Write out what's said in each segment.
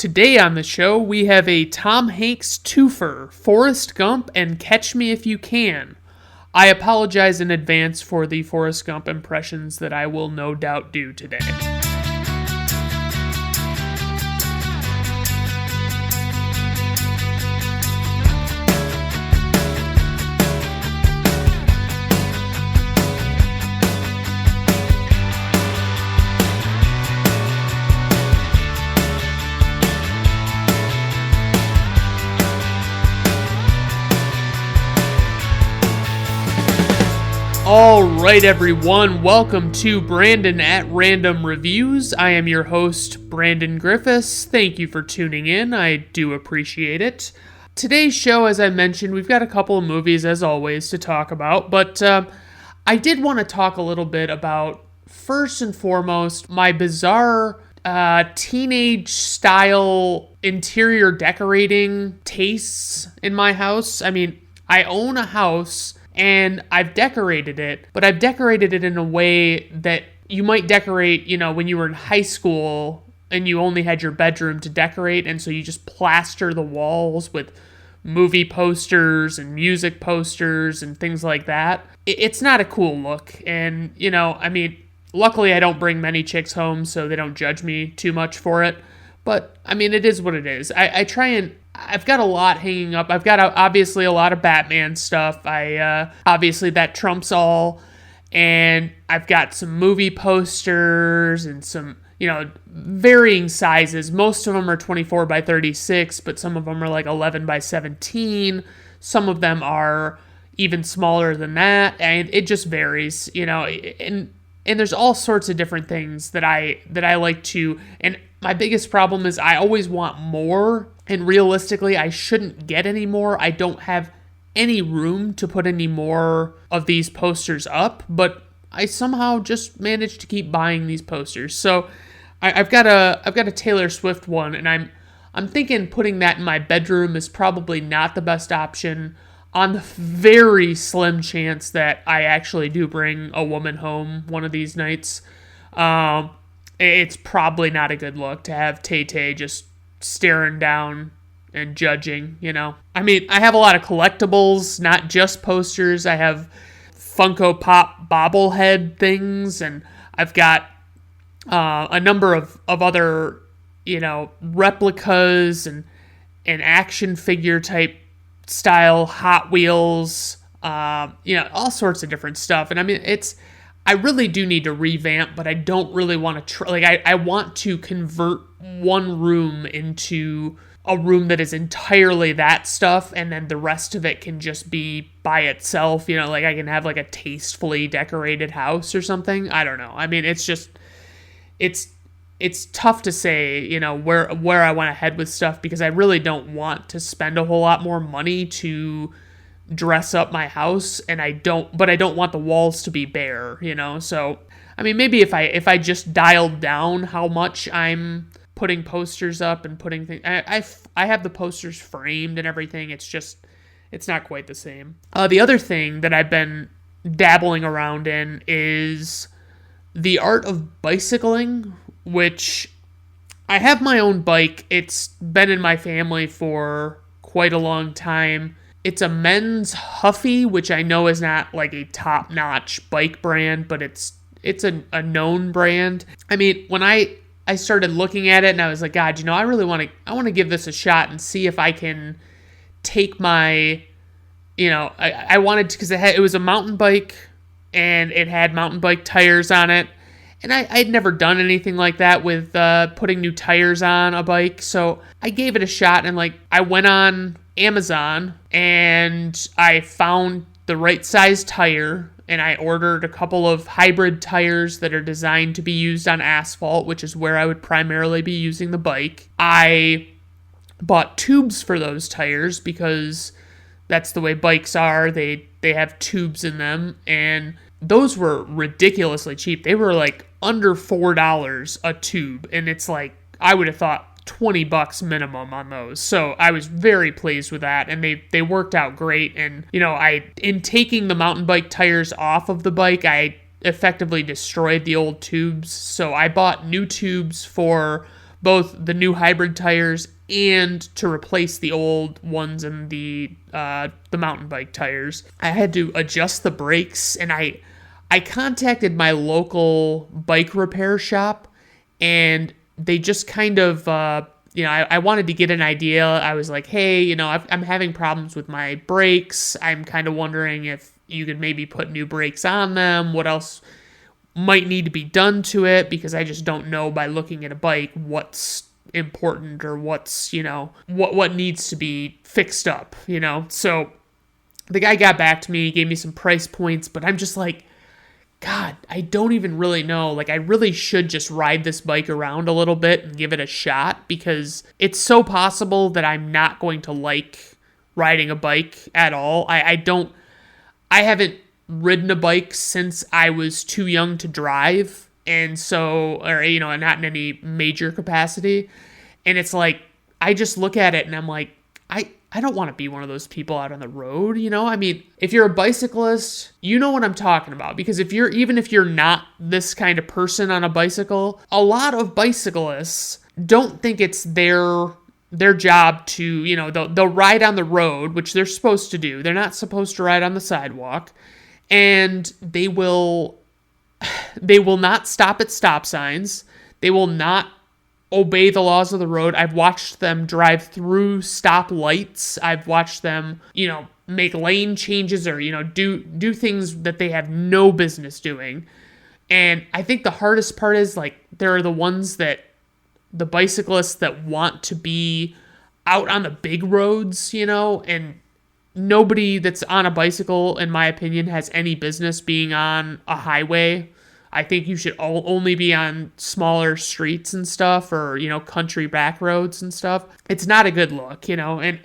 Today on the show, we have a Tom Hanks twofer, Forrest Gump and Catch Me If You Can. I apologize in advance for the Forrest Gump impressions that I will no doubt do today. Alright everyone, welcome to Brandon at Random Reviews. I am your host, Brandon Griffiths. Thank you for tuning in, I do appreciate it. Today's show, as I mentioned, we've got a couple of movies as always to talk about, but I did want to talk a little bit about, first and foremost, my bizarre teenage style interior decorating tastes in my house. I mean, I own a house and I've decorated it, but I've decorated it in a way that you might decorate, when you were in high school and you only had your bedroom to decorate, and so you just plaster the walls with movie posters and music posters and things like that. It's not a cool look, and, luckily I don't bring many chicks home, so they don't judge me too much for it, but, it is what it is. I try and I've got a lot hanging up. I've got obviously a lot of Batman stuff. Obviously that trumps all. And I've got some movie posters and some, varying sizes. Most of them are 24 by 36, but some of them are like 11 by 17. Some of them are even smaller than that. And it just varies, and there's all sorts of different things that I like to, and my biggest problem is I always want more, and realistically, I shouldn't get any more. I don't have any room to put any more of these posters up, but I somehow just managed to keep buying these posters. So I've got a Taylor Swift one, and I'm thinking putting that in my bedroom is probably not the best option, on the very slim chance that I actually do bring a woman home one of these nights. It's probably not a good look to have Tay-Tay just staring down and judging, I have a lot of collectibles, not just posters. I have Funko Pop bobblehead things, and I've got a number of other, replicas and action figure type style Hot Wheels, all sorts of different stuff. And I really do need to revamp, but I don't really want to I want to convert one room into a room that is entirely that stuff, and then the rest of it can just be by itself, I can have like a tastefully decorated house or something. I don't know. It's tough to say, where I want to head with stuff, because I really don't want to spend a whole lot more money to dress up my house, and I don't want the walls to be bare, so maybe if I just dialed down how much I'm putting posters up and putting things, I have the posters framed and everything, it's not quite the same. The other thing that I've been dabbling around in is the art of bicycling, which I have my own bike. It's been in my family for quite a long time. It's a men's Huffy, which I know is not like a top-notch bike brand, but it's a known brand. When I started looking at it, and I was like, God, I really want to give this a shot and see if I can take my, I wanted to, because it was a mountain bike, and it had mountain bike tires on it, and I'd never done anything like that with putting new tires on a bike, so I gave it a shot, and I went on Amazon and I found the right size tire, and I ordered a couple of hybrid tires that are designed to be used on asphalt, which is where I would primarily be using the bike. I bought tubes for those tires because that's the way bikes are. They have tubes in them, and those were ridiculously cheap. They were under $4 a tube, and it's I would have thought $20 minimum on those. So I was very pleased with that, and they worked out great. And in taking the mountain bike tires off of the bike, I effectively destroyed the old tubes. So I bought new tubes for both the new hybrid tires and to replace the old ones and the mountain bike tires. I had to adjust the brakes, and I contacted my local bike repair shop, and they just kind of, I wanted to get an idea. I was like, hey, I'm having problems with my brakes. I'm kind of wondering if you could maybe put new brakes on them. What else might need to be done to it? Because I just don't know by looking at a bike what's important or what's, what needs to be fixed up, So the guy got back to me, gave me some price points, but I'm just like, God, I don't even really know. Like, I really should just ride this bike around a little bit and give it a shot, because it's so possible that I'm not going to like riding a bike at all. I haven't ridden a bike since I was too young to drive, and so, or, not in any major capacity. And it's like, I just look at it and I'm like, I don't want to be one of those people out on the road, I mean, if you're a bicyclist, you know what I'm talking about, because even if you're not this kind of person on a bicycle, a lot of bicyclists don't think it's their job to, they'll ride on the road, which they're supposed to do. They're not supposed to ride on the sidewalk, and they will not stop at stop signs. They will not obey the laws of the road. I've watched them drive through stop lights. I've watched them, make lane changes or, do things that they have no business doing. And I think the hardest part is, like, there are the bicyclists that want to be out on the big roads, and nobody that's on a bicycle, in my opinion, has any business being on a highway. I think you should only be on smaller streets and stuff, or, country back roads and stuff. It's not a good look, and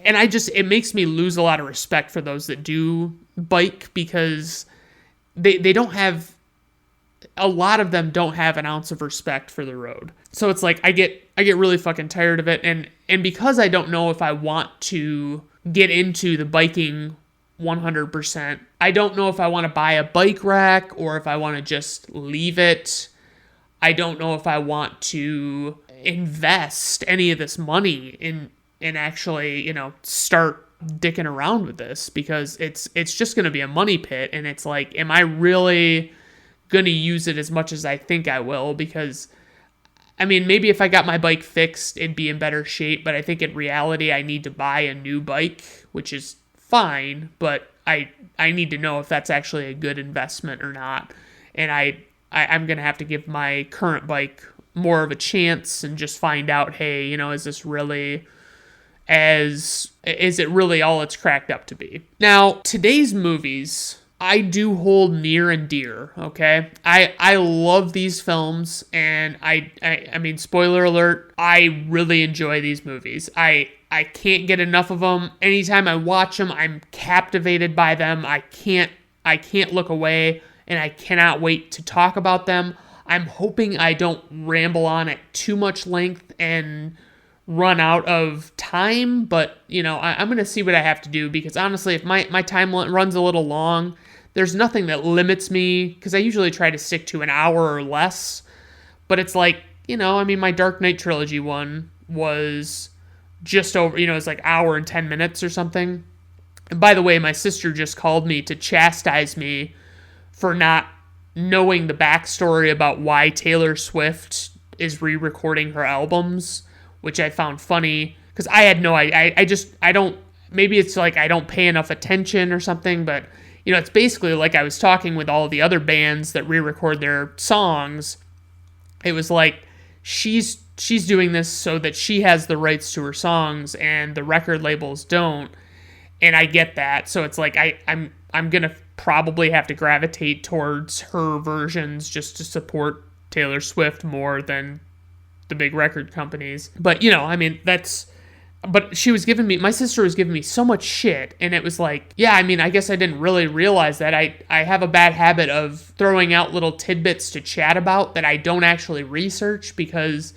it makes me lose a lot of respect for those that do bike, because they don't have, a lot of them don't have an ounce of respect for the road. So it's like, I get really fucking tired of it. And because I don't know if I want to get into the biking 100%. I don't know if I want to buy a bike rack or if I want to just leave it. I don't know if I want to invest any of this money in actually, start dicking around with this, because it's just going to be a money pit. And it's like, am I really going to use it as much as I think I will? Because, I mean, maybe if I got my bike fixed, it'd be in better shape. But I think in reality, I need to buy a new bike, which is fine, but I need to know if that's actually a good investment or not. And I'm going to have to give my current bike more of a chance and just find out, hey, is it really all it's cracked up to be? Now, today's movies, I do hold near and dear, okay? I love these films, and I mean, spoiler alert, I really enjoy these movies. I can't get enough of them. Anytime I watch them, I'm captivated by them. I can't look away, and I cannot wait to talk about them. I'm hoping I don't ramble on at too much length and run out of time, but, I'm going to see what I have to do, because honestly, if my time runs a little long, there's nothing that limits me, because I usually try to stick to an hour or less, but it's like, my Dark Knight trilogy one was just over, it's like hour and 10 minutes or something. And by the way, my sister just called me to chastise me for not knowing the backstory about why Taylor Swift is re-recording her albums, which I found funny, because I had no idea. I don't, maybe it's like I don't pay enough attention or something, but, it's basically like I was talking with all the other bands that re-record their songs. It was like, she's doing this so that she has the rights to her songs and the record labels don't. And I get that. So it's like, I'm going to probably have to gravitate towards her versions just to support Taylor Swift more than the big record companies. But, but my sister was giving me so much shit, and it was like, yeah, I guess I didn't really realize that I have a bad habit of throwing out little tidbits to chat about that I don't actually research, because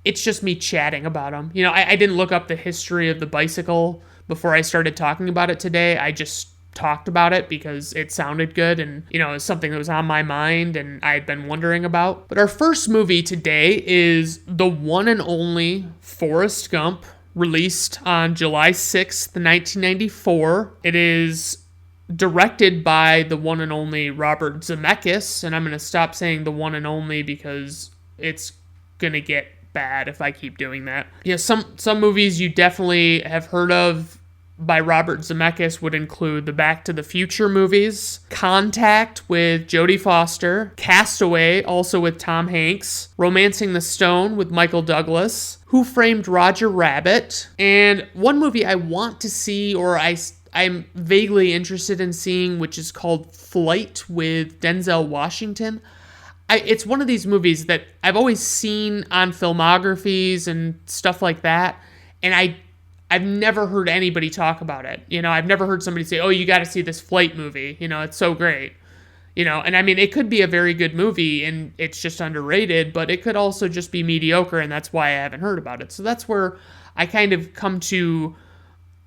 it's just me chatting about them. I didn't look up the history of the bicycle before I started talking about it today. I just talked about it because it sounded good and, it was something that was on my mind and I had been wondering about. But our first movie today is the one and only Forrest Gump, released on July 6th, 1994. It is directed by the one and only Robert Zemeckis, and I'm going to stop saying the one and only because it's going to get bad if I keep doing that. Yeah, some movies you definitely have heard of by Robert Zemeckis would include the Back to the Future movies, Contact with Jodie Foster, Castaway, also with Tom Hanks, Romancing the Stone with Michael Douglas, Who Framed Roger Rabbit, and one movie I want to see, or I'm vaguely interested in seeing, which is called Flight with Denzel Washington. It's one of these movies that I've always seen on filmographies and stuff like that, and I've never heard anybody talk about it. I've never heard somebody say, oh, you got to see this Flight movie. It's so great. And I mean, it could be a very good movie and it's just underrated, but it could also just be mediocre, and that's why I haven't heard about it. So that's where I kind of come to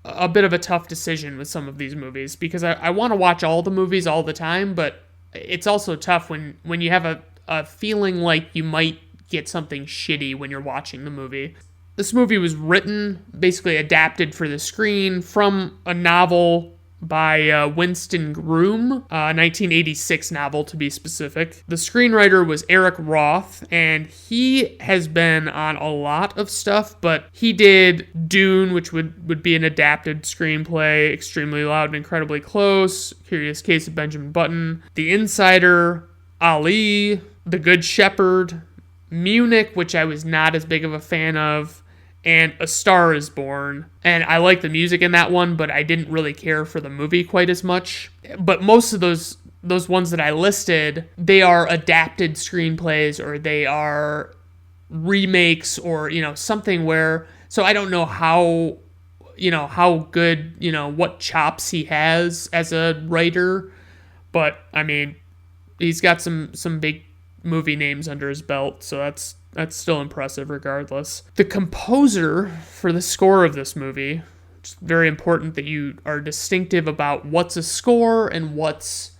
a bit of a tough decision with some of these movies, because I want to watch all the movies all the time, but it's also tough when you have a feeling like you might get something shitty when you're watching the movie. This movie was written, basically adapted for the screen from a novel by Winston Groom, a 1986 novel to be specific. The screenwriter was Eric Roth, and he has been on a lot of stuff, but he did Dune, which would be an adapted screenplay, Extremely Loud and Incredibly Close, Curious Case of Benjamin Button, The Insider, Ali, The Good Shepherd, Munich, which I was not as big of a fan of, and A Star is Born. And I like the music in that one, but I didn't really care for the movie quite as much. But most of those ones that I listed, they are adapted screenplays, or they are remakes, or, something where... So I don't know how good, what chops he has as a writer. But, I mean, he's got some big movie names under his belt, so that's still impressive regardless. The composer for the score of this movie, it's very important that you are distinctive about what's a score and what's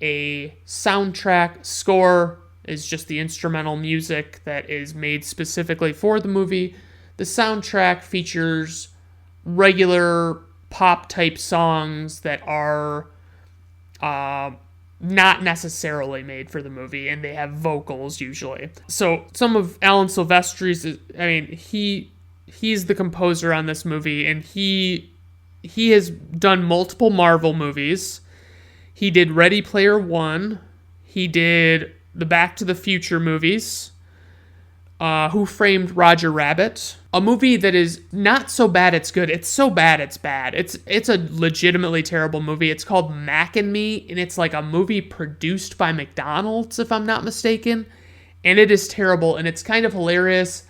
a soundtrack. Score is just the instrumental music that is made specifically for the movie. The soundtrack features regular pop-type songs that are not necessarily made for the movie, and they have vocals usually. So some of Alan Silvestri's, he's the composer on this movie, and he has done multiple Marvel movies. He did Ready Player One. He did the Back to the Future movies. Who Framed Roger Rabbit? A movie that is not so bad it's good. It's so bad it's bad. It's a legitimately terrible movie. It's called Mac and Me, and it's like a movie produced by McDonald's, if I'm not mistaken. And it is terrible, and it's kind of hilarious.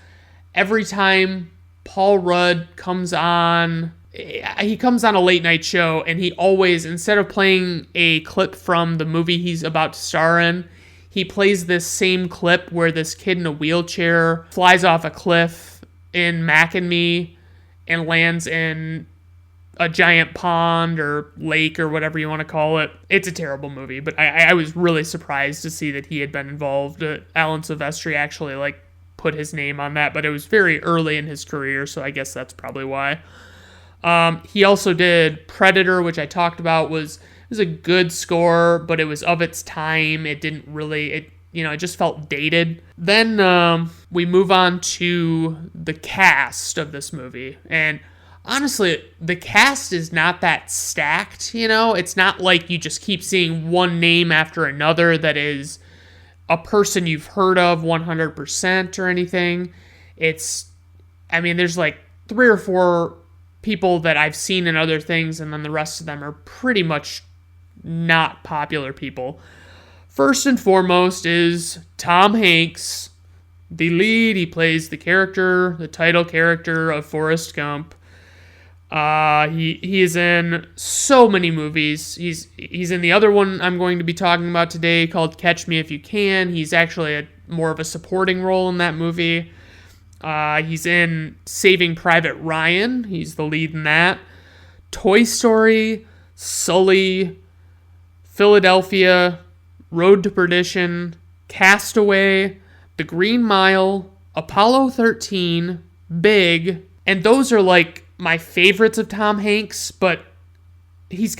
Every time Paul Rudd comes on, he comes on a late night show, and he always, instead of playing a clip from the movie he's about to star in, he plays this same clip where this kid in a wheelchair flies off a cliff in Mac and Me and lands in a giant pond or lake or whatever you want to call it. It's a terrible movie, but I was really surprised to see that he had been involved. Alan Silvestri actually put his name on that, but it was very early in his career, so I guess that's probably why. He also did Predator, which I talked about was a good score, but it was of its time. It didn't really, it just felt dated. Then we move on to the cast of this movie. And honestly, the cast is not that stacked, It's not like you just keep seeing one name after another that is a person you've heard of 100% or anything. There's 3 or 4 people that I've seen in other things, and then the rest of them are pretty much not popular people. First and foremost is Tom Hanks, the lead. He plays the title character of Forrest Gump. He is in so many movies. He's in the other one I'm going to be talking about today called Catch Me If You Can. He's actually more of a supporting role in that movie. He's in Saving Private Ryan. He's the lead in that. Toy Story, Sully, Philadelphia, Road to Perdition, Castaway, The Green Mile, Apollo 13, Big, and those are like my favorites of Tom Hanks, but he's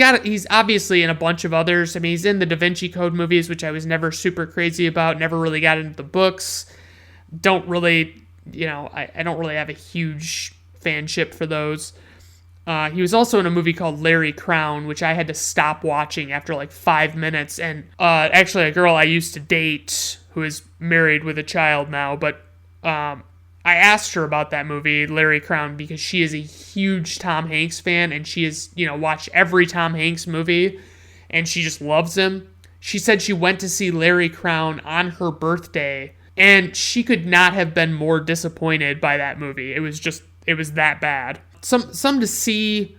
obviously in a bunch of others. I mean, he's in the Da Vinci Code movies, which I was never super crazy about, never really got into the books. Don't really, I don't really have a huge fanship for those. He was also in a movie called Larry Crown, which I had to stop watching after like 5 minutes. And actually, a girl I used to date who is married with a child now, but I asked her about that movie, Larry Crown, because she is a huge Tom Hanks fan, and she has, watched every Tom Hanks movie, and she just loves him. She said she went to see Larry Crown on her birthday, and she could not have been more disappointed by that movie. It was that bad. Some to see.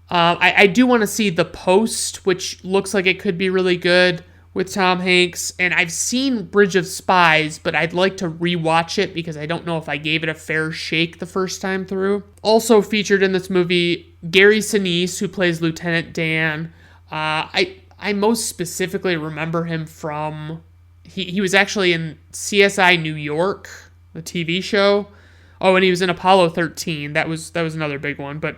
I do want to see The Post, which looks like it could be really good with Tom Hanks. And I've seen Bridge of Spies, but I'd like to rewatch it because I don't know if I gave it a fair shake the first time through. Also featured in this movie, Gary Sinise, who plays Lieutenant Dan. I most specifically remember him from... He was actually in CSI New York, the TV show. Oh, and he was in Apollo 13. That was another big one. But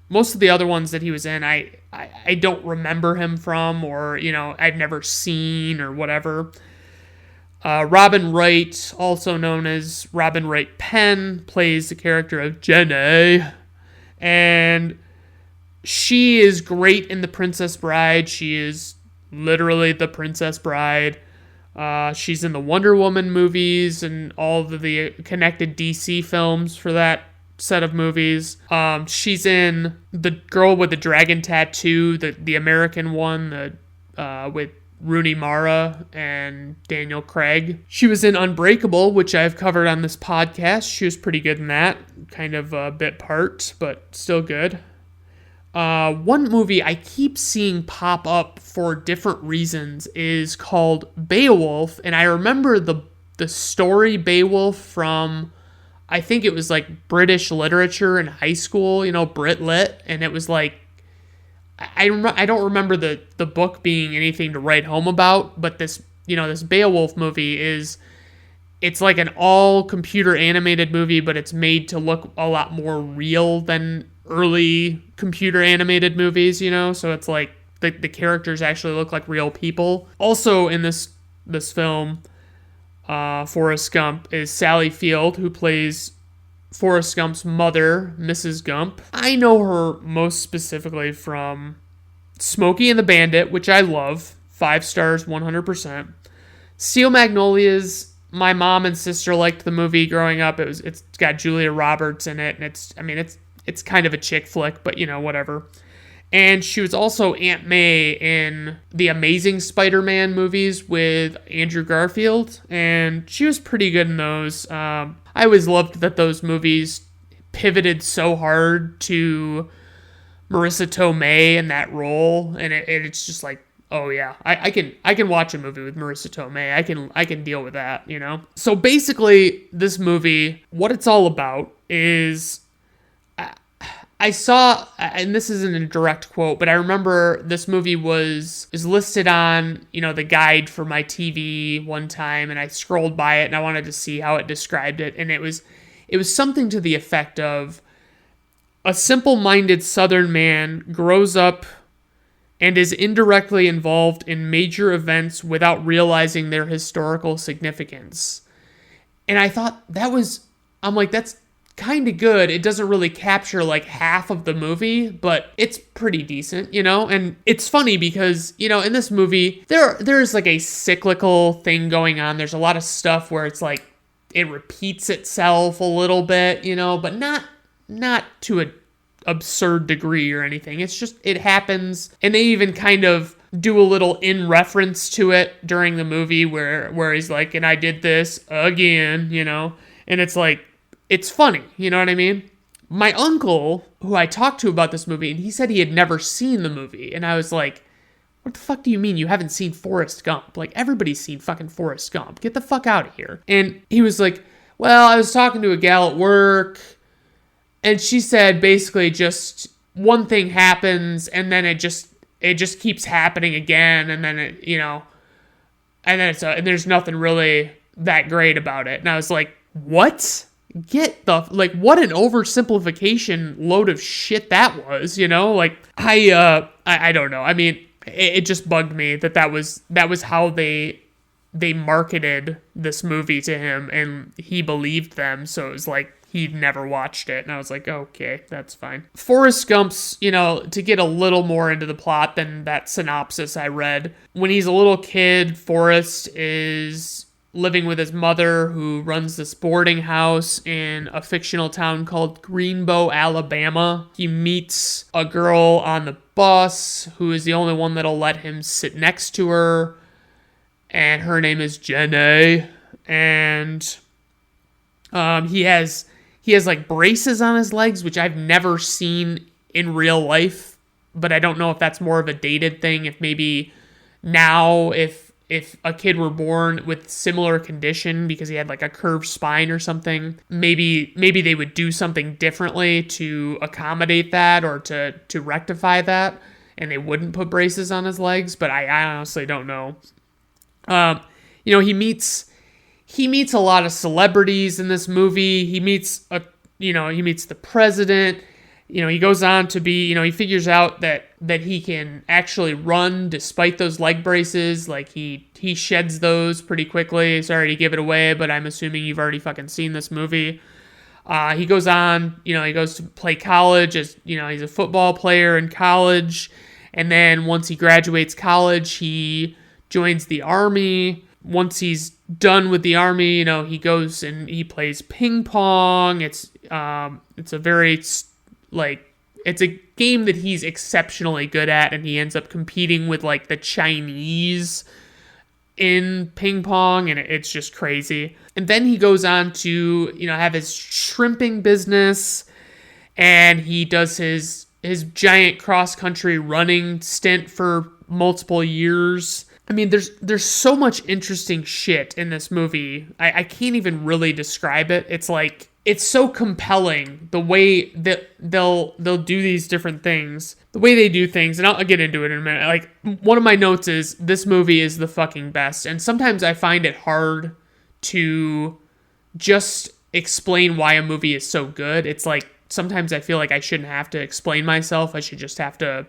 most of the other ones that he was in, I don't remember him from, or, I've never seen or whatever. Robin Wright, also known as Robin Wright Penn, plays the character of Jenny. And she is great in The Princess Bride. She is literally the Princess Bride. She's in the Wonder Woman movies and all of the connected DC films for that set of movies. She's in The Girl with the Dragon Tattoo, the American one, with Rooney Mara and Daniel Craig. She was in Unbreakable, which I've covered on this podcast. She was pretty good in that. Kind of a bit part, but still good. One movie I keep seeing pop up for different reasons is called Beowulf, and I remember the story Beowulf from, I think it was like British literature in high school, Brit Lit, and it was like, I don't remember the book being anything to write home about, but this Beowulf movie it's like an all computer animated movie, but it's made to look a lot more real than early computer animated movies, so it's like the characters actually look like real people. Also in this film, Forrest Gump, is Sally Field, who plays Forrest Gump's mother, Mrs. Gump. I know her most specifically from Smokey and the Bandit, which I love. 5 stars, 100%. Steel Magnolias, my mom and sister liked the movie growing up. It's got Julia Roberts in it, and it's kind of a chick flick, but whatever. And she was also Aunt May in the Amazing Spider-Man movies with Andrew Garfield, and she was pretty good in those. I always loved that those movies pivoted so hard to Marissa Tomei in that role, and it's just like, oh yeah, I can watch a movie with Marissa Tomei. I can deal with that, So basically, this movie, what it's all about is, I saw, and this isn't a direct quote, but I remember this movie is listed on, the guide for my TV one time, and I scrolled by it and I wanted to see how it described it, and it was something to the effect of, a simple-minded Southern man grows up and is indirectly involved in major events without realizing their historical significance. And I thought I'm like, that's kind of good. It doesn't really capture like half of the movie, but it's pretty decent, and it's funny because, in this movie, there's like a cyclical thing going on. There's a lot of stuff where it's like, it repeats itself a little bit, but not to an absurd degree or anything. It's just, it happens, and they even kind of do a little in reference to it during the movie where he's like, and I did this again, and it's like, it's funny, you know what I mean? My uncle, who I talked to about this movie, and he said he had never seen the movie, and I was like, what the fuck do you mean you haven't seen Forrest Gump? Like, everybody's seen fucking Forrest Gump. Get the fuck out of here. And he was like, well, I was talking to a gal at work, and she said basically just one thing happens, and then it just it just keeps happening again, and then and there's nothing really that great about it. And I was like, what? What an oversimplification load of shit that was, Like, I don't know. I mean, it just bugged me that was how they marketed this movie to him, and he believed them, so it was like he'd never watched it, and I was like, okay, that's fine. Forrest Gump's, to get a little more into the plot than that synopsis I read, when he's a little kid, Forrest is living with his mother, who runs this boarding house in a fictional town called Greenbow, Alabama. He meets a girl on the bus who is the only one that'll let him sit next to her, and her name is Jenny, and he has like braces on his legs, which I've never seen in real life, but I don't know if that's more of a dated thing. If maybe now, if a kid were born with similar condition because he had like a curved spine or something, maybe they would do something differently to accommodate that or to rectify that, and they wouldn't put braces on his legs. But I honestly don't know. He meets a lot of celebrities in this movie. He meets the president. He goes on to be, he figures out that he can actually run despite those leg braces. Like, he sheds those pretty quickly. Sorry to give it away, but I'm assuming you've already fucking seen this movie. He goes on, he goes to play college as, he's a football player in college. And then once he graduates college, he joins the army. Once he's done with the army, he goes and he plays ping pong. It's a very, it's a game that he's exceptionally good at, and he ends up competing with, like, the Chinese in ping pong, and it's just crazy. And then he goes on to, have his shrimping business, and he does his giant cross-country running stint for multiple years. I mean, there's so much interesting shit in this movie. I can't even really describe it. It's like, it's so compelling the way that they'll do these different things, the way they do things, and I'll get into it in a minute. Like, one of my notes is, this movie is the fucking best, and sometimes I find it hard to just explain why a movie is so good. It's like, sometimes I feel like I shouldn't have to explain myself. I should just have to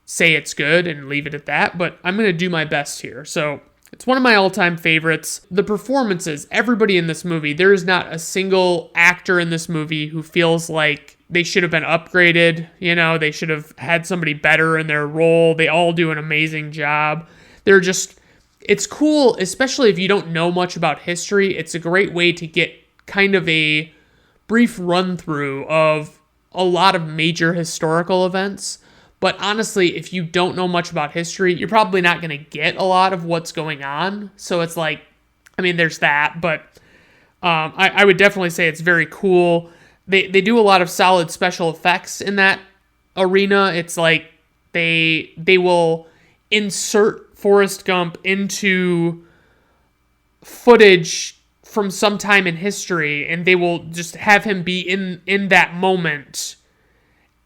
say it's good and leave it at that, but I'm going to do my best here. So, it's one of my all-time favorites. The performances, everybody in this movie, there is not a single actor in this movie who feels like they should have been upgraded. They should have had somebody better in their role. They all do an amazing job. It's cool, especially if you don't know much about history. It's a great way to get kind of a brief run-through of a lot of major historical events. But honestly, if you don't know much about history, you're probably not going to get a lot of what's going on. So it's like, I mean, there's that. But I would definitely say it's very cool. They do a lot of solid special effects in that arena. It's like they will insert Forrest Gump into footage from some time in history, and they will just have him be in that moment.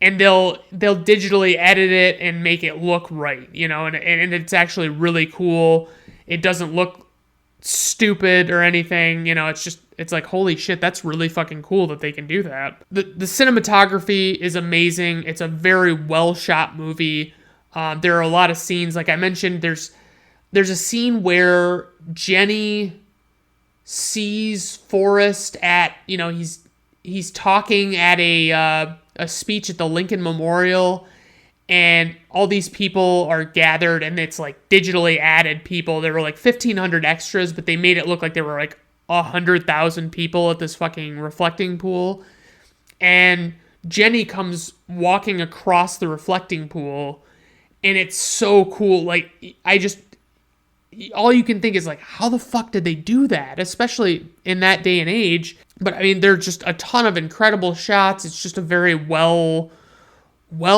And they'll digitally edit it and make it look right, and it's actually really cool. It doesn't look stupid or anything, it's like, holy shit, that's really fucking cool that they can do that. The cinematography is amazing. It's a very well shot movie. There are a lot of scenes, like I mentioned, there's a scene where Jenny sees Forrest at, he's talking at a speech at the Lincoln Memorial, and all these people are gathered, and it's like digitally added people. There were like 1,500 extras, but they made it look like there were like 100,000 people at this fucking reflecting pool. And Jenny comes walking across the reflecting pool, and it's so cool. Like, all you can think is like, how the fuck did they do that? Especially in that day and age. But I mean, there are just a ton of incredible shots. It's just a very well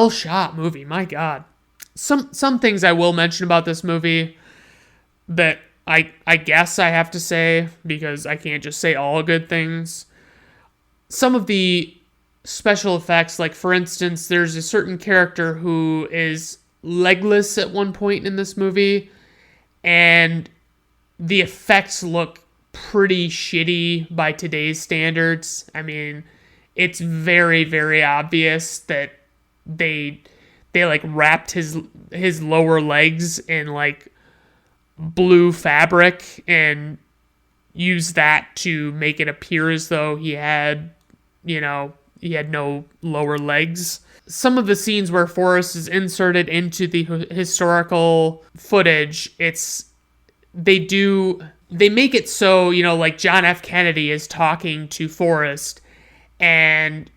shot movie. My God. Some things I will mention about this movie that I guess I have to say, because I can't just say all good things. Some of the special effects, like for instance, there's a certain character who is legless at one point in this movie, and the effects look pretty shitty by today's standards. I mean, it's very, very obvious that they like wrapped his lower legs in like blue fabric and used that to make it appear as though he had no lower legs. Some of the scenes where Forrest is inserted into the historical footage, they make it so, like John F. Kennedy is talking to Forrest, and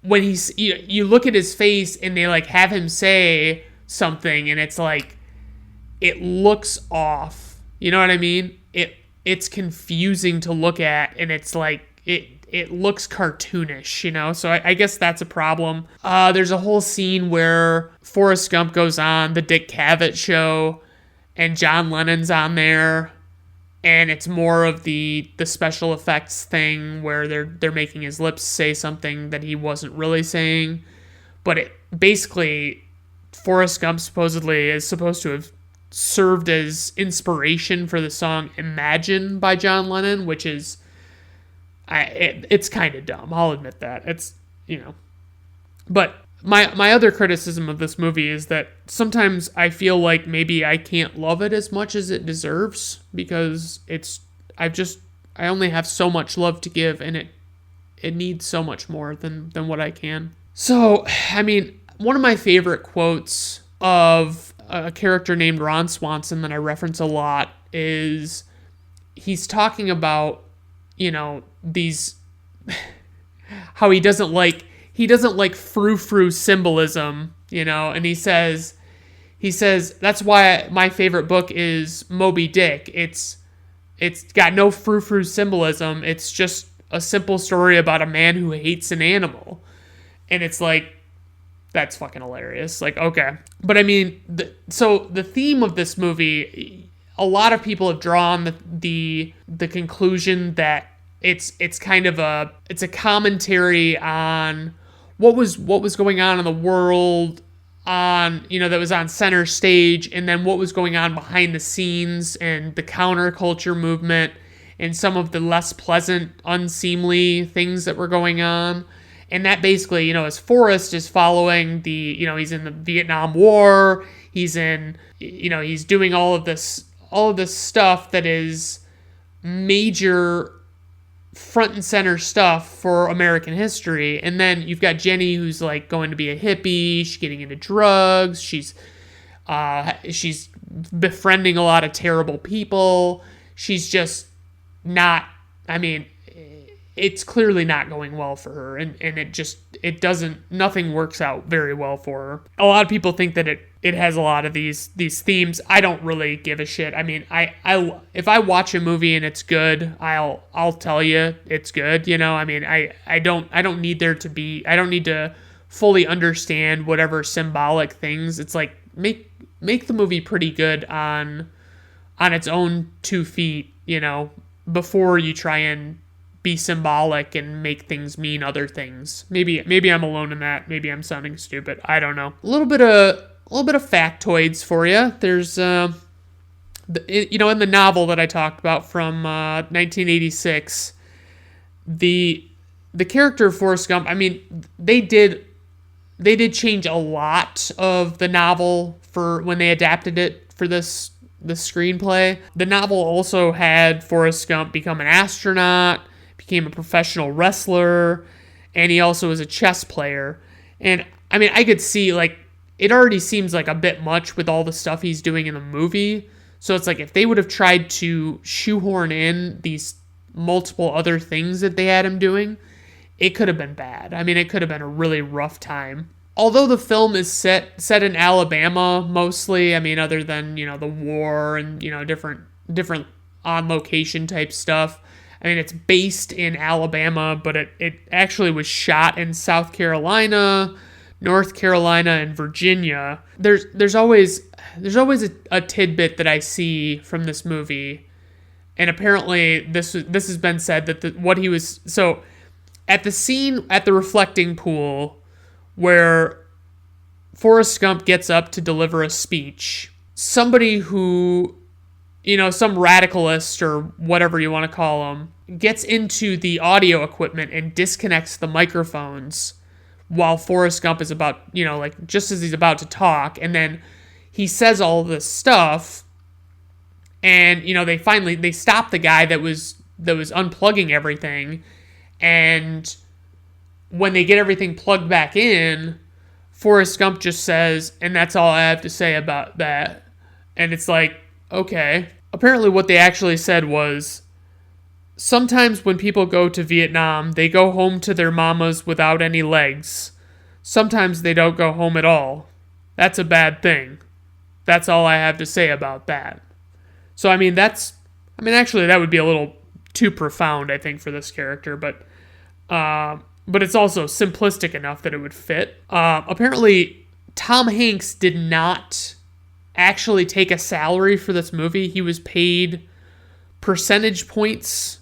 when you look at his face and they like have him say something, and it's like, it looks off. You know what I mean? It's confusing to look at, and it's like, it looks cartoonish, so I guess that's a problem. There's a whole scene where Forrest Gump goes on the Dick Cavett show, and John Lennon's on there, and it's more of the special effects thing where they're making his lips say something that he wasn't really saying. But basically, Forrest Gump supposedly is supposed to have served as inspiration for the song Imagine by John Lennon, which is, it's kind of dumb. I'll admit that. It's, But my other criticism of this movie is that sometimes I feel like maybe I can't love it as much as it deserves, because I only have so much love to give, and it needs so much more than what I can. So, I mean, one of my favorite quotes of a character named Ron Swanson that I reference a lot is he's talking about, these, how he doesn't like frou-frou symbolism, and he says, that's why my favorite book is Moby Dick. It's got no frou-frou symbolism. It's just a simple story about a man who hates an animal. And it's like, that's fucking hilarious. Like, okay. But I mean, so the theme of this movie, a lot of people have drawn the conclusion that it's kind of a commentary on what was going on in the world that was on center stage, and then what was going on behind the scenes, and the counterculture movement, and some of the less pleasant, unseemly things that were going on. And that basically, as Forrest is following he's in the Vietnam War, he's doing all of this stuff that is major front and center stuff for American history. And then you've got Jenny, who's like going to be a hippie. She's getting into drugs. She's befriending a lot of terrible people. She's just not, I mean, it's clearly not going well for her, and nothing works out very well for her. A lot of people think that it has a lot of these themes. I don't really give a shit. I mean, I if I watch a movie and it's good, I'll tell you it's good. I mean, I don't need to fully understand whatever symbolic things. It's like, make the movie pretty good on its own 2 feet, before you try and be symbolic and make things mean other things. Maybe I'm alone in that. Maybe I'm sounding stupid. I don't know. A little bit of factoids for you. There's in the novel that I talked about from 1986, the character of Forrest Gump, I mean, they did change a lot of the novel for when they adapted it for the screenplay. The novel also had Forrest Gump become an astronaut, became a professional wrestler, and he also was a chess player. And I mean, I could see, like, it already seems like a bit much with all the stuff he's doing in the movie. So it's like, if they would have tried to shoehorn in these multiple other things that they had him doing, it could have been bad. I mean, it could have been a really rough time. Although the film is set in Alabama mostly, I mean, other than, the war and, different on location type stuff. I mean, it's based in Alabama, but it actually was shot in South Carolina, North Carolina, and Virginia. There's always a tidbit that I see from this movie, and apparently this has been said that at the scene at the reflecting pool where Forrest Gump gets up to deliver a speech, somebody who, some radicalist or whatever you want to call him, gets into the audio equipment and disconnects the microphones while Forrest Gump is about, just as he's about to talk. And then he says all this stuff, and, they stop the guy that was unplugging everything. And when they get everything plugged back in, Forrest Gump just says, and that's all I have to say about that. And it's like, okay. Apparently what they actually said was, sometimes when people go to Vietnam, they go home to their mamas without any legs. Sometimes they don't go home at all. That's a bad thing. That's all I have to say about that. So, actually that would be a little too profound, I think, for this character, but it's also simplistic enough that it would fit. Apparently, Tom Hanks did not actually take a salary for this movie. He was paid percentage points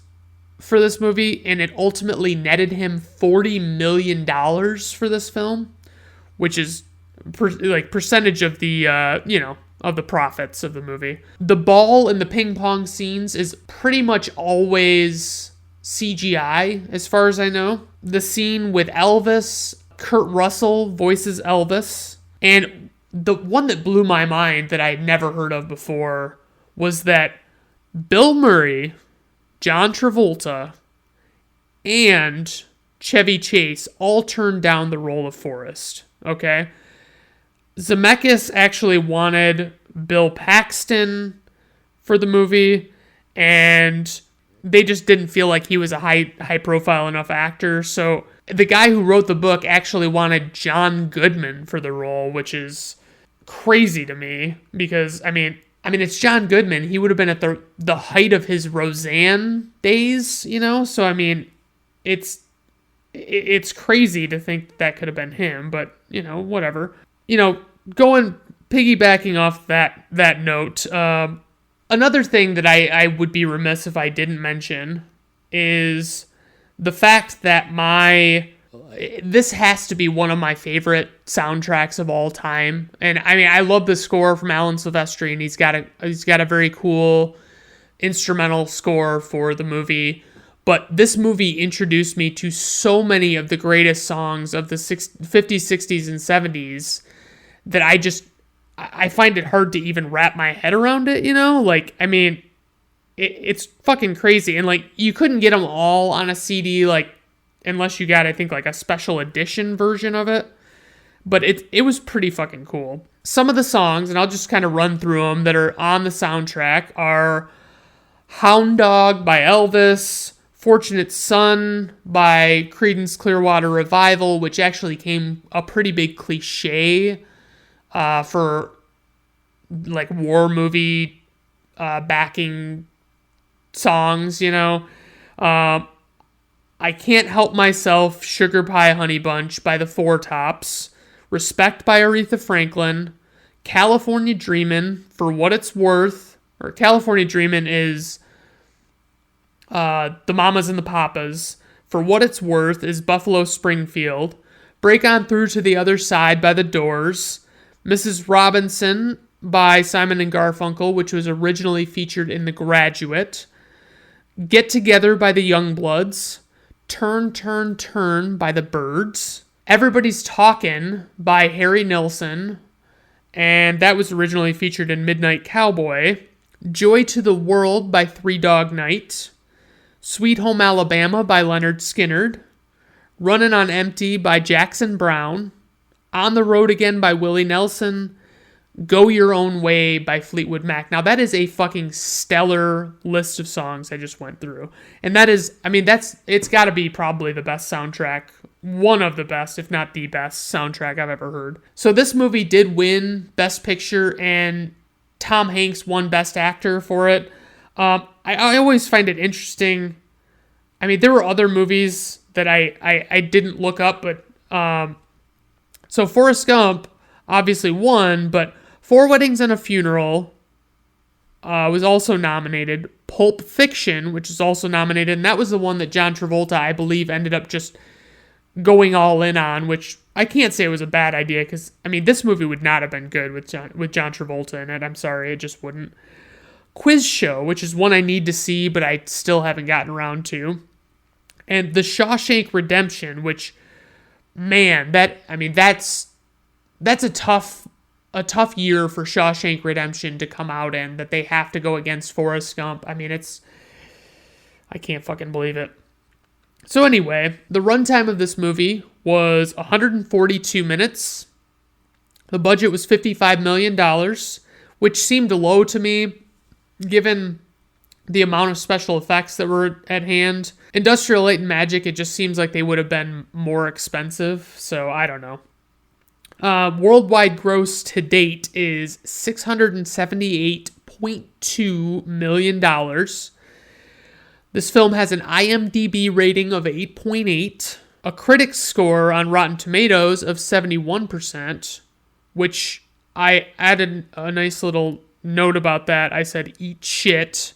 for this movie, and it ultimately netted him $40 million for this film, which is percentage of the, of the profits of the movie. The ball and the ping pong scenes is pretty much always CGI, as far as I know. The scene with Elvis, Kurt Russell voices Elvis, and the one that blew my mind that I had never heard of before was that Bill Murray, John Travolta, and Chevy Chase all turned down the role of Forrest, okay? Zemeckis actually wanted Bill Paxton for the movie, and they just didn't feel like he was a high-profile enough actor, so the guy who wrote the book actually wanted John Goodman for the role, which is crazy to me, because, it's John Goodman. He would have been at the height of his Roseanne days, so, it's crazy to think that could have been him, but, whatever. Piggybacking off that note, another thing that I would be remiss if I didn't mention is the fact that this has to be one of my favorite soundtracks of all time. And I love the score from Alan Silvestri, and he's got a very cool instrumental score for the movie. But this movie introduced me to so many of the greatest songs of the 50s, 60s, and 70s that I find it hard to even wrap my head around it, it's fucking crazy. And, you couldn't get them all on a CD, unless you got, I think, a special edition version of it. But it was pretty fucking cool. Some of the songs, and I'll just kind of run through them, that are on the soundtrack are Hound Dog by Elvis, Fortunate Son by Creedence Clearwater Revival, which actually came a pretty big cliche for war movie backing songs, I Can't Help Myself, Sugar Pie Honey Bunch by the Four Tops, Respect by Aretha Franklin, California Dreamin', For What It's Worth, or California Dreamin' is the Mamas and the Papas, For What It's Worth is Buffalo Springfield, Break On Through to the Other Side by The Doors, Mrs. Robinson by Simon and Garfunkel, which was originally featured in The Graduate, Get Together by the Youngbloods, Turn, Turn, Turn by the Byrds, Everybody's Talkin' by Harry Nilsson, and that was originally featured in Midnight Cowboy, Joy to the World by Three Dog Night, Sweet Home Alabama by Leonard Skinner, Runnin' on Empty by Jackson Browne, On the Road Again by Willie Nelson, Go Your Own Way by Fleetwood Mac. Now, that is a fucking stellar list of songs I just went through. And that is, it's got to be probably the best soundtrack, one of the best, if not the best soundtrack I've ever heard. So this movie did win Best Picture, and Tom Hanks won Best Actor for it. I always find it interesting. There were other movies that I didn't look up, but so Forrest Gump obviously won, but Four Weddings and a Funeral was also nominated. Pulp Fiction, which is also nominated, and that was the one that John Travolta, I believe, ended up just going all in on, which I can't say it was a bad idea because, I mean, this movie would not have been good with John Travolta in it. I'm sorry, it just wouldn't. Quiz Show, which is one I need to see, but I still haven't gotten around to. And The Shawshank Redemption, which, man, that's a tough year for Shawshank Redemption to come out in, that they have to go against Forrest Gump. I mean, I can't fucking believe it. So anyway, the runtime of this movie was 142 minutes. The budget was $55 million, which seemed low to me, given the amount of special effects that were at hand. Industrial Light and Magic, it just seems like they would have been more expensive, so I don't know. Worldwide gross to date is $678.2 million. This film has an IMDb rating of 8.8, a critic's score on Rotten Tomatoes of 71%, which I added a nice little note about that. I said, eat shit.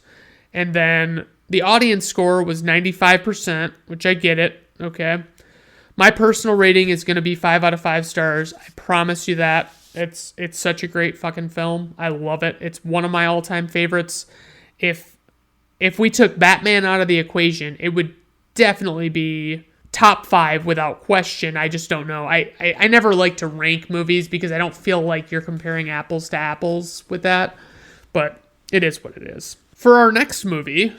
And then the audience score was 95%, which I get it, okay? My personal rating is going to be 5 out of 5 stars. I promise you that. It's such a great fucking film. I love it. It's one of my all-time favorites. If we took Batman out of the equation, it would definitely be top 5 without question. I just don't know. I never like to rank movies because I don't feel like you're comparing apples to apples with that. But it is what it is. For our next movie,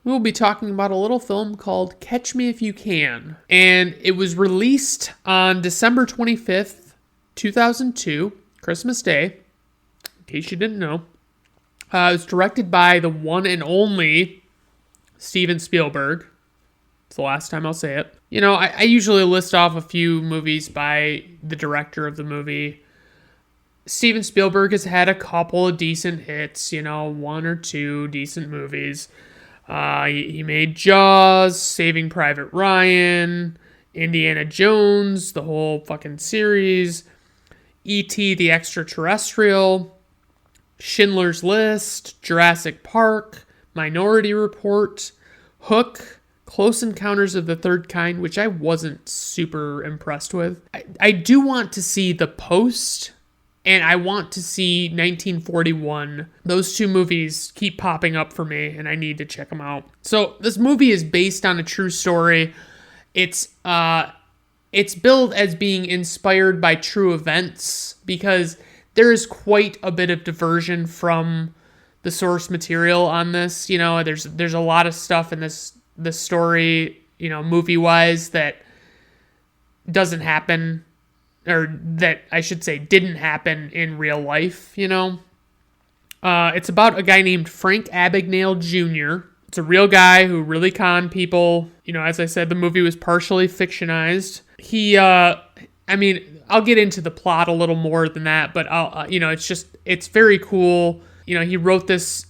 we'll be talking about a little film called Catch Me If You Can. And it was released on December 25th, 2002, Christmas Day, in case you didn't know. It was directed by the one and only Steven Spielberg. It's the last time I'll say it. You know, I usually list off a few movies by the director of the movie. Steven Spielberg has had a couple of decent hits, you know, 1 or 2 decent movies. He made Jaws, Saving Private Ryan, Indiana Jones, the whole fucking series, E.T. the Extraterrestrial, Schindler's List, Jurassic Park, Minority Report, Hook, Close Encounters of the Third Kind, which I wasn't super impressed with. I do want to see The Post, and I want to see 1941. Those 2 movies keep popping up for me, and I need to check them out. So this movie is based on a true story. It's billed as being inspired by true events because there is quite a bit of diversion from the source material on this. You know, there's a lot of stuff in this story, you know, movie-wise that doesn't happen, or that I should say didn't happen in real life, you know. It's about a guy named Frank Abagnale Jr. It's a real guy who really conned people. You know, as I said, the movie was partially fictionized. I'll get into the plot a little more than that, but it's very cool. You know, he wrote this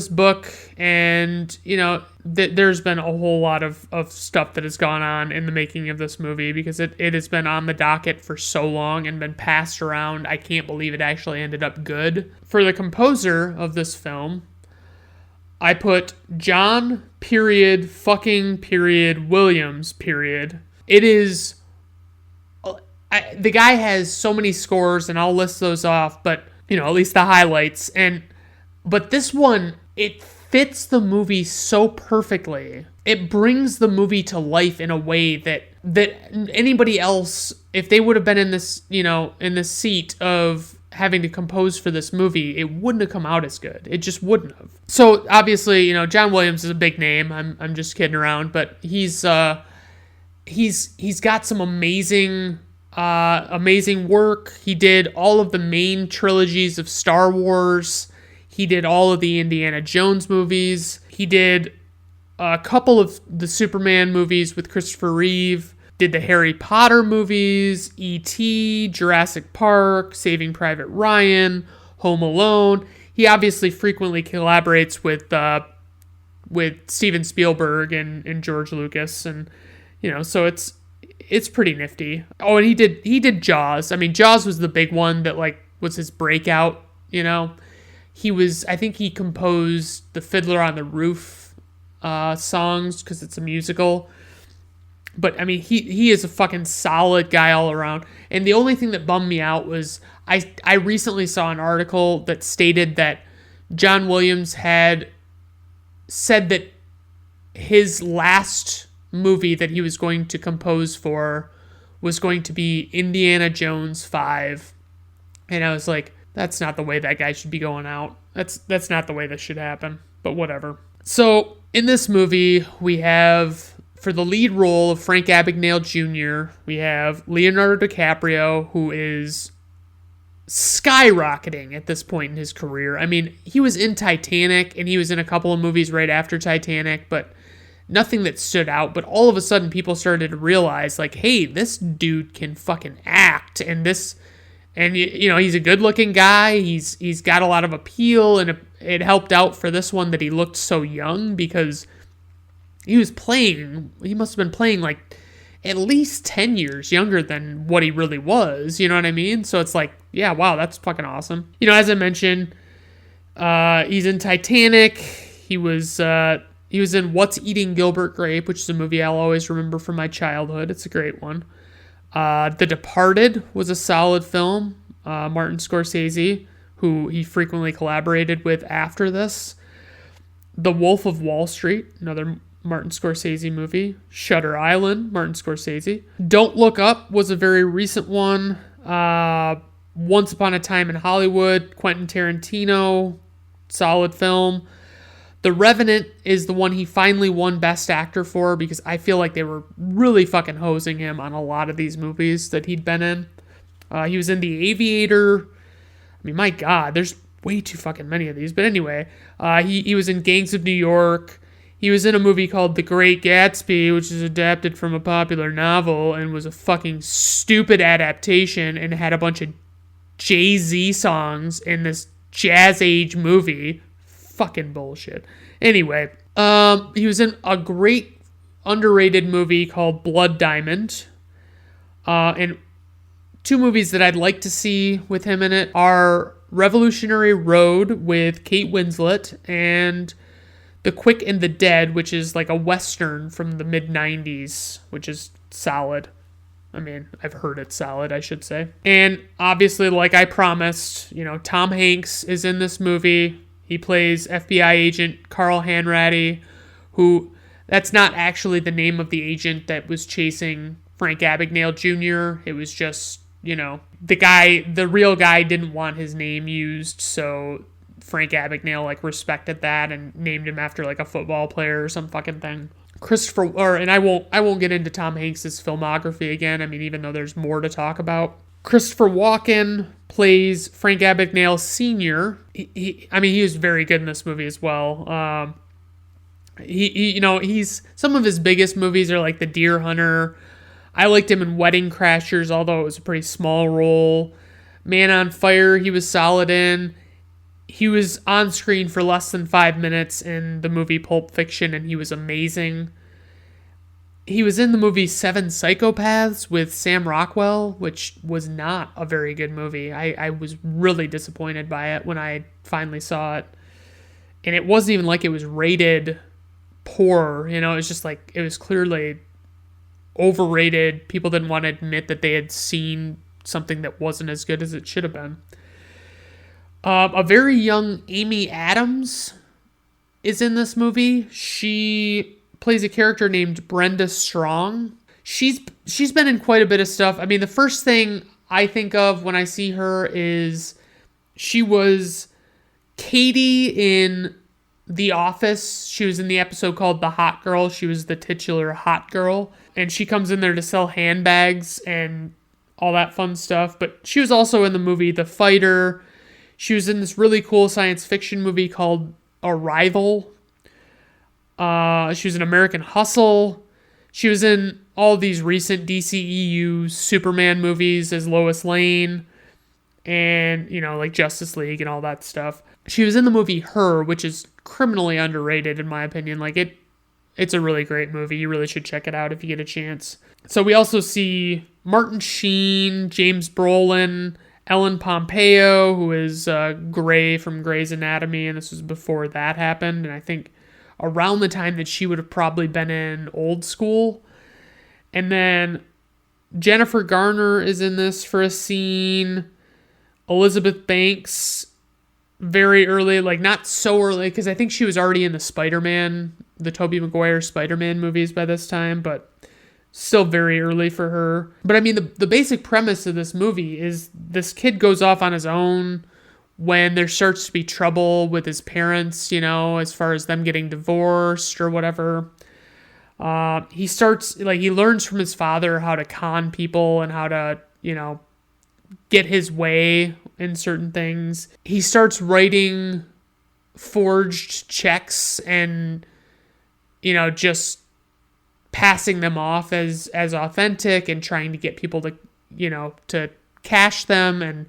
book, and, you know, there's been a whole lot of stuff that has gone on in the making of this movie because it has been on the docket for so long and been passed around. I can't believe it actually ended up good. For the composer of this film, I put John Williams. It is... the guy has so many scores, and I'll list those off, but, you know, at least the highlights. But this one, it fits the movie so perfectly. It brings the movie to life in a way that anybody else, if they would have been in this, you know, in the seat of having to compose for this movie, it wouldn't have come out as good. It just wouldn't have. So obviously, you know, John Williams is a big name. I'm just kidding around, but he's got some amazing work. He did all of the main trilogies of Star Wars. He did all of the Indiana Jones movies. He did a couple of the Superman movies with Christopher Reeve. Did the Harry Potter movies, E.T., Jurassic Park, Saving Private Ryan, Home Alone. He obviously frequently collaborates with Steven Spielberg and George Lucas, and, you know, so it's pretty nifty. Oh, and he did Jaws. I mean, Jaws was the big one that, like, was his breakout, you know. I think he composed the Fiddler on the Roof songs because it's a musical. But I mean, he is a fucking solid guy all around. And the only thing that bummed me out was I recently saw an article that stated that John Williams had said that his last movie that he was going to compose for was going to be Indiana Jones 5. And I was like, that's not the way that guy should be going out. That's not the way this should happen. But whatever. So in this movie, we have, for the lead role of Frank Abagnale Jr., we have Leonardo DiCaprio, who is skyrocketing at this point in his career. I mean, he was in Titanic, and he was in a couple of movies right after Titanic, but nothing that stood out. But all of a sudden, people started to realize, like, hey, this dude can fucking act, and he's a good-looking guy. He's got a lot of appeal, and it helped out for this one that he looked so young, because he must have been playing like at least 10 years younger than what he really was, you know what I mean? So it's like, yeah, wow, that's fucking awesome. You know, as I mentioned, he's in Titanic. He was in What's Eating Gilbert Grape, which is a movie I'll always remember from my childhood. It's a great one. The Departed was a solid film. Martin Scorsese, who he frequently collaborated with after this. The Wolf of Wall Street, another Martin Scorsese movie. Shutter Island, Martin Scorsese. Don't Look Up was a very recent one. Once Upon a Time in Hollywood, Quentin Tarantino, solid film. The Revenant is the one he finally won Best Actor for, because I feel like they were really fucking hosing him on a lot of these movies that he'd been in. He was in The Aviator. I mean, my God, there's way too fucking many of these. But anyway, he was in Gangs of New York. He was in a movie called The Great Gatsby, which is adapted from a popular novel and was a fucking stupid adaptation and had a bunch of Jay-Z songs in this jazz age movie. Fucking bullshit. Anyway, he was in a great underrated movie called Blood Diamond. And two movies that I'd like to see with him in it are Revolutionary Road with Kate Winslet and The Quick and the Dead, which is like a Western from the mid-90s, which is solid. I mean, I've heard it's solid, I should say. And obviously, like I promised, Tom Hanks is in this movie. He plays FBI agent Carl Hanratty, who, that's not actually the name of the agent that was chasing Frank Abagnale Jr. It was just, the real guy didn't want his name used, so Frank Abagnale, respected that and named him after, a football player or some fucking thing. And I won't get into Tom Hanks' filmography again, I mean, even though there's more to talk about. Christopher Walken plays Frank Abagnale Sr. He was very good in this movie as well. He's, some of his biggest movies are like The Deer Hunter. I liked him in Wedding Crashers, although it was a pretty small role. Man on Fire, he was solid in. He was on screen for less than 5 minutes in the movie Pulp Fiction, and he was amazing. He was in the movie Seven Psychopaths with Sam Rockwell, which was not a very good movie. I was really disappointed by it when I finally saw it. And it wasn't even like it was rated poor, it was just it was clearly overrated. People didn't want to admit that they had seen something that wasn't as good as it should have been. A very young Amy Adams is in this movie. She plays a character named Brenda Strong. She's been in quite a bit of stuff. I mean, the first thing I think of when I see her is she was Katie in The Office. She was in the episode called The Hot Girl. She was the titular hot girl. And she comes in there to sell handbags and all that fun stuff. But she was also in the movie The Fighter. She was in this really cool science fiction movie called Arrival. She was in American Hustle. She was in all these recent DCEU Superman movies as Lois Lane. And, Justice League and all that stuff. She was in the movie Her, which is criminally underrated in my opinion. It's a really great movie. You really should check it out if you get a chance. So we also see Martin Sheen, James Brolin, Ellen Pompeo, who is Grey from Grey's Anatomy, and this was before that happened, and I think around the time that she would have probably been in Old School. And then Jennifer Garner is in this for a scene. Elizabeth Banks, very early, like not so early, because I think she was already in the Tobey Maguire Spider-Man movies by this time, but still very early for her. But I mean, the basic premise of this movie is this kid goes off on his own when there starts to be trouble with his parents, as far as them getting divorced or whatever. He learns from his father how to con people and how to, get his way in certain things. He starts writing forged checks and, just passing them off as authentic and trying to get people to cash them.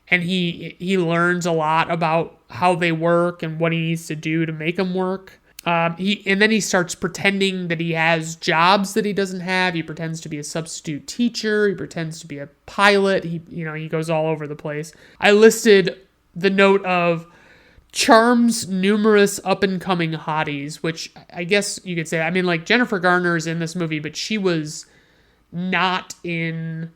And he learns a lot about how they work and what he needs to do to make them work. And then he starts pretending that he has jobs that he doesn't have. He pretends to be a substitute teacher. He pretends to be a pilot. He goes all over the place. I listed the note of charms numerous up-and-coming hotties, which I guess you could say, I mean, like Jennifer Garner is in this movie, but she was not new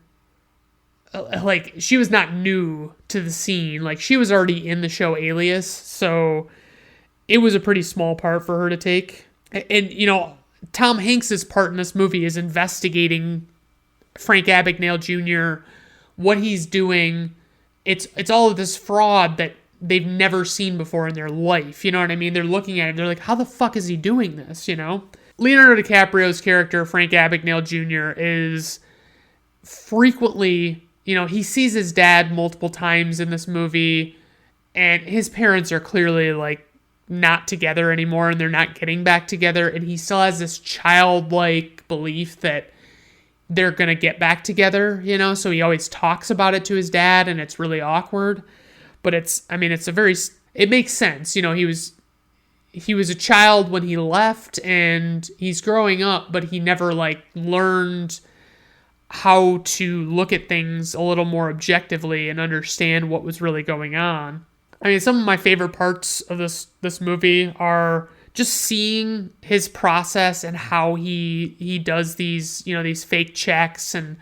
to the scene. Like, she was already in the show Alias, so it was a pretty small part for her to take. And, Tom Hanks's part in this movie is investigating Frank Abagnale Jr., what he's doing. It's all of this fraud that they've never seen before in their life. You know what I mean? They're looking at it, they're like, how the fuck is he doing this, Leonardo DiCaprio's character, Frank Abagnale Jr., is frequently, he sees his dad multiple times in this movie, and his parents are clearly, like, not together anymore, and they're not getting back together, and he still has this childlike belief that they're gonna get back together, so he always talks about it to his dad, and it's really awkward. But it makes sense. He was a child when he left, and he's growing up, but he never learned how to look at things a little more objectively and understand what was really going on. I mean, some of my favorite parts of this movie are just seeing his process and how he does these fake checks, and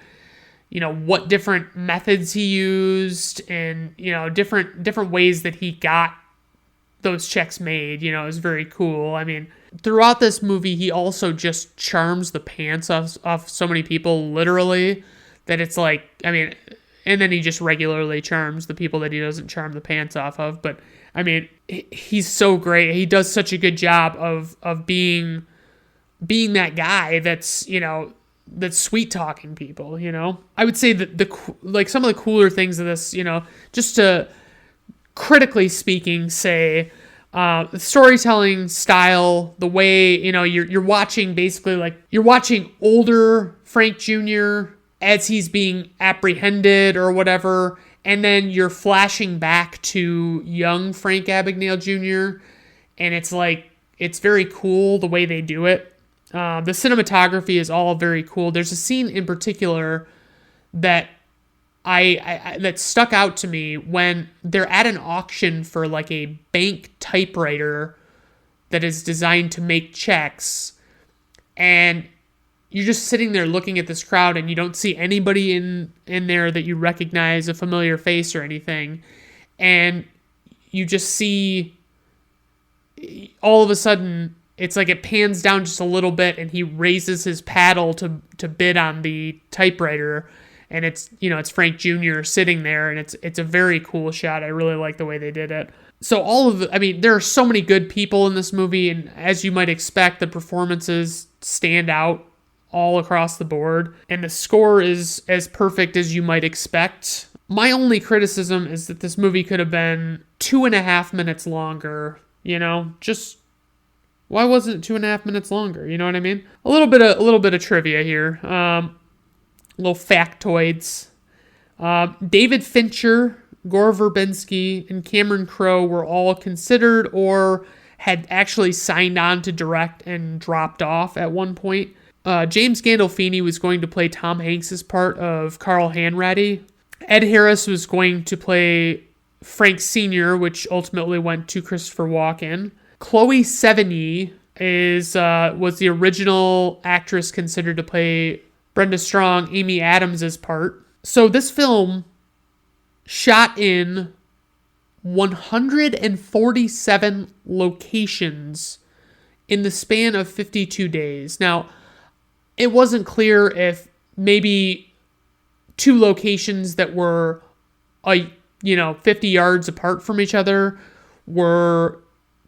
what different methods he used, and different ways that he got those checks made. Is very cool. I mean, throughout this movie, he also just charms the pants off so many people, literally, that it's like, I mean, and then he just regularly charms the people that he doesn't charm the pants off of. But I mean, he's so great. He does such a good job of being that guy that's that's sweet talking people. I would say that some of the cooler things of this, just to critically speaking, say the storytelling style, the way you're watching, basically you're watching older Frank Jr. as he's being apprehended or whatever, and then you're flashing back to young Frank Abagnale Jr., and it's very cool the way they do it. The cinematography is all very cool. There's a scene in particular that that stuck out to me when they're at an auction for a bank typewriter that is designed to make checks, and you're just sitting there looking at this crowd, and you don't see anybody in there that you recognize, a familiar face or anything, and you just see all of a sudden it's like it pans down just a little bit, and he raises his paddle to bid on the typewriter, and it's Frank Jr. sitting there, and it's a very cool shot. I really like the way they did it. So there are so many good people in this movie, and as you might expect, the performances stand out all across the board, and the score is as perfect as you might expect. My only criticism is that this movie could have been 2.5 minutes longer. Just why wasn't it 2.5 minutes longer? You know what I mean? A little bit of trivia here. Little factoids. David Fincher, Gore Verbinski, and Cameron Crowe were all considered or had actually signed on to direct and dropped off at one point. James Gandolfini was going to play Tom Hanks' part of Carl Hanratty. Ed Harris was going to play Frank Sr., which ultimately went to Christopher Walken. Chloe Sevigny was the original actress considered to play Brenda Strong, Amy Adams' part. So this film shot in 147 locations in the span of 52 days. Now, it wasn't clear if maybe 2 locations that were 50 yards apart from each other were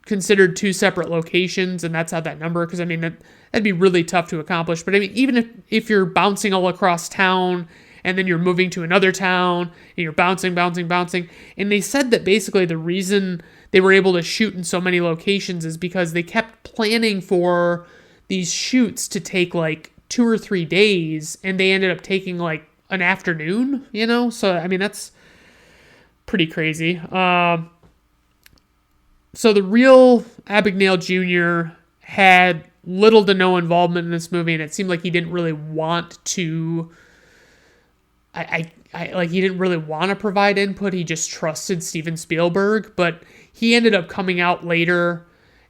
considered 2 separate locations, and that's how that number, because that'd be really tough to accomplish. But even if you're bouncing all across town and then you're moving to another town and you're bouncing, and they said that basically the reason they were able to shoot in so many locations is because they kept planning for these shoots to take like 2 or 3 days, and they ended up taking like an afternoon, so that's pretty crazy. So the real Abagnale Jr. had little to no involvement in this movie, and it seemed like he didn't really want to. He didn't really want to provide input. He just trusted Steven Spielberg, but he ended up coming out later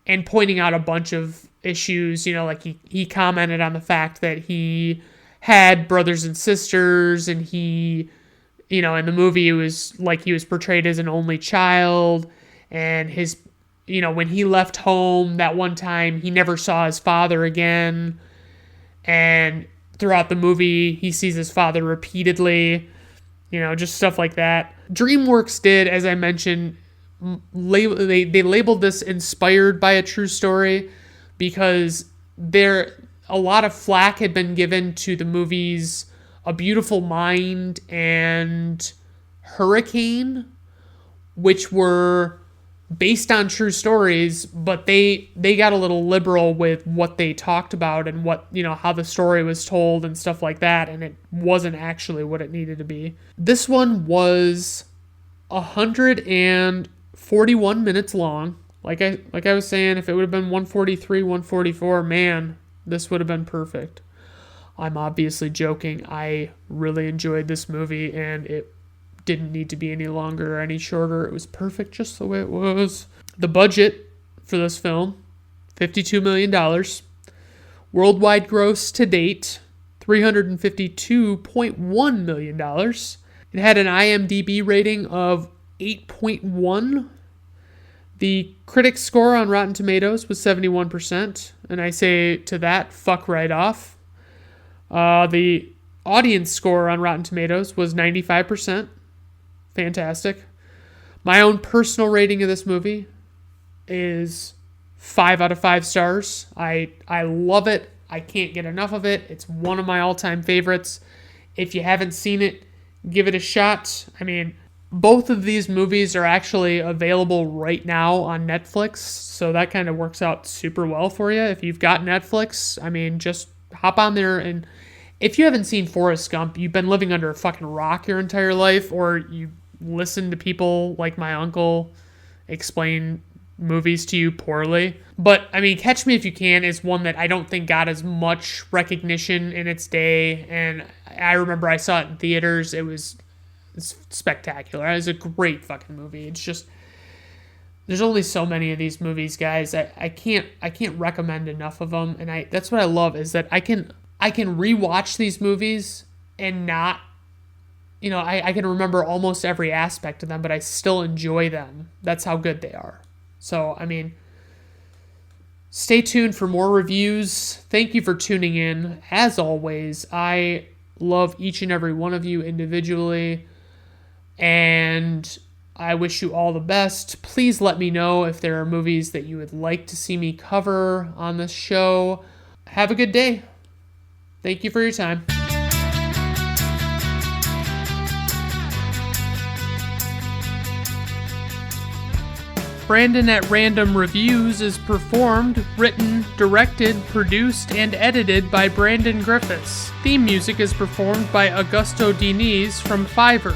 and pointing out a bunch of issues. He commented on the fact that he had brothers and sisters, and he, in the movie it was like he was portrayed as an only child, and his, when he left home that one time, he never saw his father again, and throughout the movie he sees his father repeatedly, just stuff like that. DreamWorks did, as I mentioned, they labeled this inspired by a true story because a lot of flack had been given to the movies A Beautiful Mind and Hurricane, which were based on true stories, but they got a little liberal with what they talked about and what, how the story was told and stuff like that, and it wasn't actually what it needed to be. This one was 141 minutes long. Like I was saying, if it would have been 143, 144, man, this would have been perfect. I'm obviously joking. I really enjoyed this movie, and it didn't need to be any longer or any shorter. It was perfect just the way it was. The budget for this film, $52 million. Worldwide gross to date, $352.1 million. It had an IMDb rating of 8.1. The critics score on Rotten Tomatoes was 71%, and I say to that, fuck right off. The audience score on Rotten Tomatoes was 95%. Fantastic. My own personal rating of this movie is 5 out of 5 stars. I love it. I can't get enough of it. It's one of my all-time favorites. If you haven't seen it, give it a shot. Both of these movies are actually available right now on Netflix, so that kind of works out super well for you. If you've got Netflix, just hop on there, and if you haven't seen Forrest Gump, you've been living under a fucking rock your entire life, or you listen to people like my uncle explain movies to you poorly. But, Catch Me If You Can is one that I don't think got as much recognition in its day, and I remember I saw it in theaters. It's spectacular. It was a great fucking movie. It's just, there's only so many of these movies, guys. I can't recommend enough of them, and that's what I love, is that I can rewatch these movies and not, I can remember almost every aspect of them, but I still enjoy them. That's how good they are. So, stay tuned for more reviews. Thank you for tuning in. As always, I love each and every one of you individually, and I wish you all the best. Please let me know if there are movies that you would like to see me cover on this show. Have a good day. Thank you for your time. Brandon at Random Reviews is performed, written, directed, produced, and edited by Brandon Griffiths. Theme music is performed by Augusto Diniz from Fiverr.